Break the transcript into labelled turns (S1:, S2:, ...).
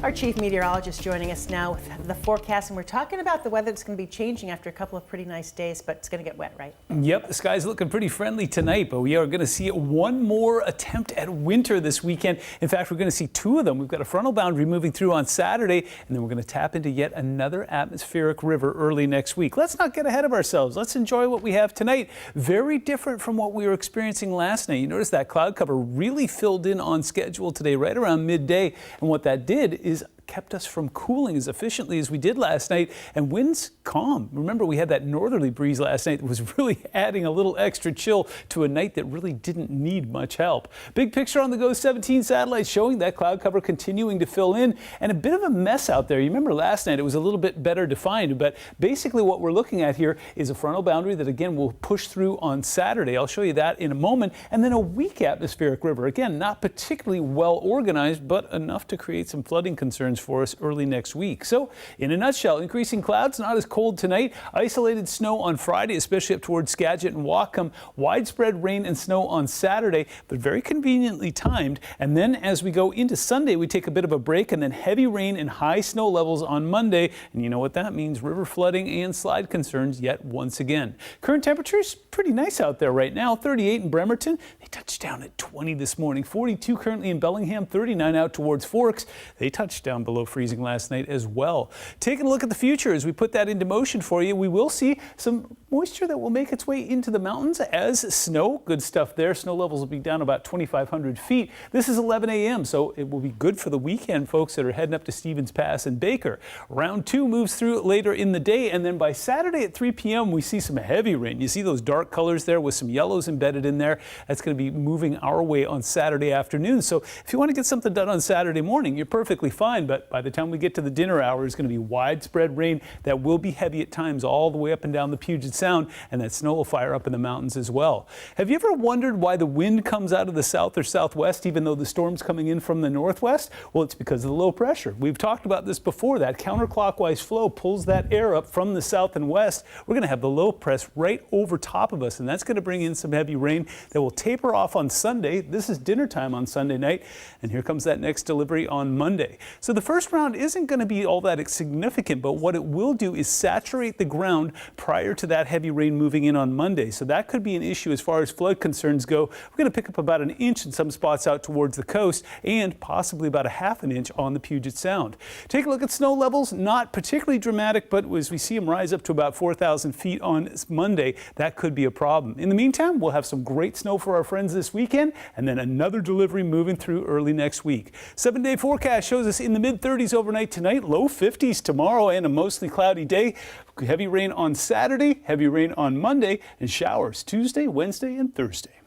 S1: Our Chief Meteorologist joining us now with the forecast, and we're talking about the weather that's going to be changing after a couple of pretty nice days, but it's going to get wet, right?
S2: Yep, the sky's looking pretty friendly tonight, but we are going to see one more attempt at winter this weekend. In fact, we're going to see two of them. We've got a frontal boundary moving through on Saturday, and then we're going to tap into yet another atmospheric river early next week. Let's not get ahead of ourselves. Let's enjoy what we have tonight. Very different from what we were experiencing last night. You notice that cloud cover really filled in on schedule today, right around midday, and what that did is kept us from cooling as efficiently as we did last night, and winds calm. Remember, we had that northerly breeze last night that was really adding a little extra chill to a night that really didn't need much help. Big picture on the GOES 17 satellite showing that cloud cover continuing to fill in, and a bit of a mess out there. You remember last night it was a little bit better defined, but basically what we're looking at here is a frontal boundary that again will push through on Saturday. I'll show you that in a moment, and then a weak atmospheric river. Again, not particularly well organized, but enough to create some flooding concerns for us early next week. So in a nutshell, increasing clouds, not as cold tonight, isolated snow on Friday, especially up towards Skagit and Whatcom, widespread rain and snow on Saturday, but very conveniently timed. And then as we go into Sunday, we take a bit of a break, and then heavy rain and high snow levels on Monday. And you know what that means, river flooding and slide concerns yet once again. Current temperatures pretty nice out there right now, 38 in Bremerton. They touched down at 20 this morning, 42 currently in Bellingham, 39 out towards Forks. They touched down below freezing last night as well. Taking a look at the future as we put that into motion for you, we will see some moisture that will make its way into the mountains as snow. Good stuff there. Snow levels will be down about 2,500 feet. This is 11 a.m., so it will be good for the weekend, folks that are heading up to Stevens Pass and Baker. Round 2 moves through later in the day, and then by Saturday at 3 p.m. we see some heavy rain. You see those dark colors there with some yellows embedded in there. That's going to be moving our way on Saturday afternoon. So if you want to get something done on Saturday morning, you're perfectly fine, but by the time we get to the dinner hour, it's going to be widespread rain that will be heavy at times all the way up and down the Puget Sound, and that snow will fire up in the mountains as well. Have you ever wondered why the wind comes out of the south or southwest even though the storm's coming in from the northwest? Well, it's because of the low pressure. We've talked about this before. That counterclockwise flow pulls that air up from the south and west. We're going to have the low press right over top of us, and that's going to bring in some heavy rain that will taper off on Sunday. This is dinner time on Sunday night, and here comes that next delivery on Monday. So the first round isn't going to be all that significant, but what it will do is saturate the ground prior to that heavy rain moving in on Monday. So that could be an issue as far as flood concerns go. We're going to pick up about an inch in some spots out towards the coast and possibly about a half an inch on the Puget Sound. Take a look at snow levels, not particularly dramatic, but as we see them rise up to about 4,000 feet on Monday, that could be a problem. In the meantime, we'll have some great snow for our friends this weekend, and then another delivery moving through early next week. 7-day forecast shows us in the mid-30s overnight tonight, low 50s tomorrow, and a mostly cloudy day. Heavy rain on Saturday, heavy rain on Monday, and showers Tuesday, Wednesday, and Thursday.